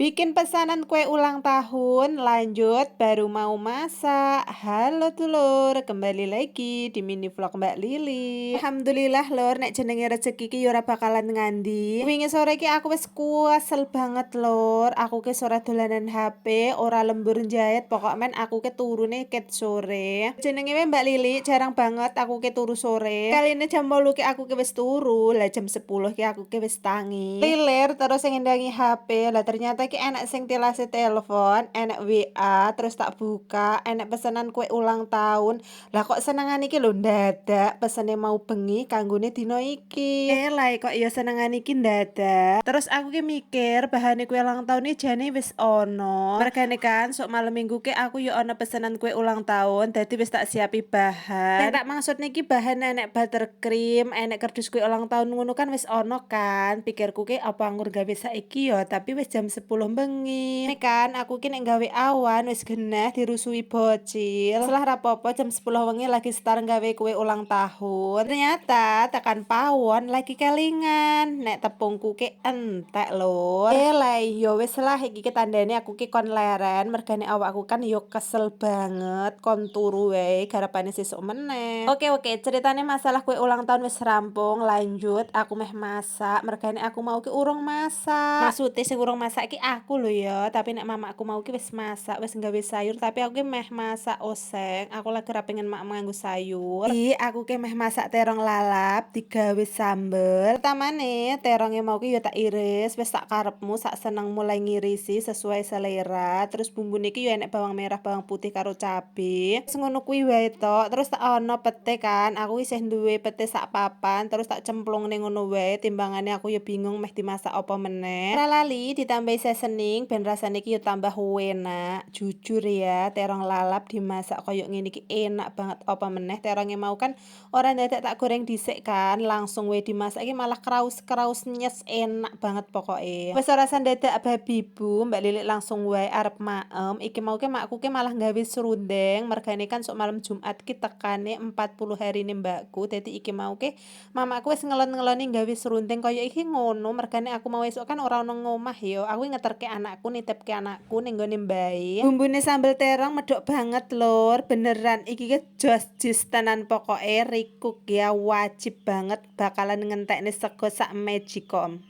Bikin pesanan kue ulang tahun, lanjut baru mau masak. Halo Dulur, kembali lagi di mini vlog Mbak Lili. Alhamdulillah Lur, nek jenenge rezeki ki ora bakalan ngandi. Wingi sore ki aku wis kuasel banget Lur. Aku ki sore dolanan HP, ora lembur jahit, pokok men aku ki turune ket sore. Jenenge Mbak Lili, jarang banget aku ki turu sore. Kali ini jam 8 ki aku ki wis turu, lah jam 10 ki aku ki wis tangi. Lilir terus yang ngendangi HP, lah ternyata ki enak sing tilase telepon, enak WA, terus tak buka, enak pesanan kue ulang tahun. Lah kok senengan iki lho ndadak, pesene mau bengi kanggone dino iki. Lah kok ya senengan iki ndadak. Terus aku ki mikir bahane kue ulang tahun iki jane wis ono. Mergane kan sok malam minggu ki aku yo ono pesanan kue ulang tahun, dadi wis tak siapi bahan. Yang tak maksud niki bahan enek buttercream, enek kardus kue ulang tahun ngono kan wis ono kan. Pikirku ki apa anggur gawe saiki yo, tapi wis jam 10 bengi. Nek kan aku ki nek gawe awan wis genah dirusui bocil. Setelah rapopo jam 10 wengi lagi start gawe kue ulang tahun. Ternyata tekan pawon lagi kelingan. Nek tepungku ki entek lho. Lah yo wis lah iki ki tandane aku ki kon leren, mergane awakku kan yo kesel banget kon turu wae garapane sesuk meneh. Oke, ceritane masalah kue ulang tahun wis rampung, lanjut aku meh masak, mergane aku mau ki urung masak. Maksude sing urung masak ki aku lho ya, tapi nek mamaku mau ki wis masak, wis nggawe sayur, tapi aku ki meh masak oseng. Aku lagi ra pengen mak nganggo sayur. Aku ki meh masak terong lalap digawe sambel. Pertamane terongnya mau ki ya tak iris, wis tak karepmu, sak senengmu mulai ngirisi sesuai selera. Terus bumbune ki yo enek bawang merah, bawang putih karo cabe. Terus ngono kuwi wae tok. Terus tak ono pete kan, aku isih duwe pete sak papan, terus tak cemplung ning ngono wae. Timbangane aku ya bingung meh dimasak apa meneh. Ora lali ditambahi seasoning ben rasane ki yo tambah enak. Jujur ya, terong lalap dimasak koyo ngene iki enak banget apa meneh. Terongnya mau kan ora dadak tak goreng dhisik kan, langsung wae dimasak iki malah kraus-kraus nyes enak banget pokoke. Wis ora dadak babi bu, Mbak Lilik langsung wae arep maem. Iki mau ke makku ke malah gawe serundeng, mergane kan sok malam Jumat ki tekane 40 hari ini mbakku. Dadi iki mau ke mamaku wis ngelon-ngeloni gawe serundeng koyo iki ngono, mergane aku mau esuk kan ora ono ngomah yo. Aku ngeterke anakku, nitipke anakku ning gone mbae. Bumbune sambel terong medok banget lur, beneran iki ki jos jis tenan pokoke. Rikuk ya wajib banget bakalan ngentekne sego sak magicom.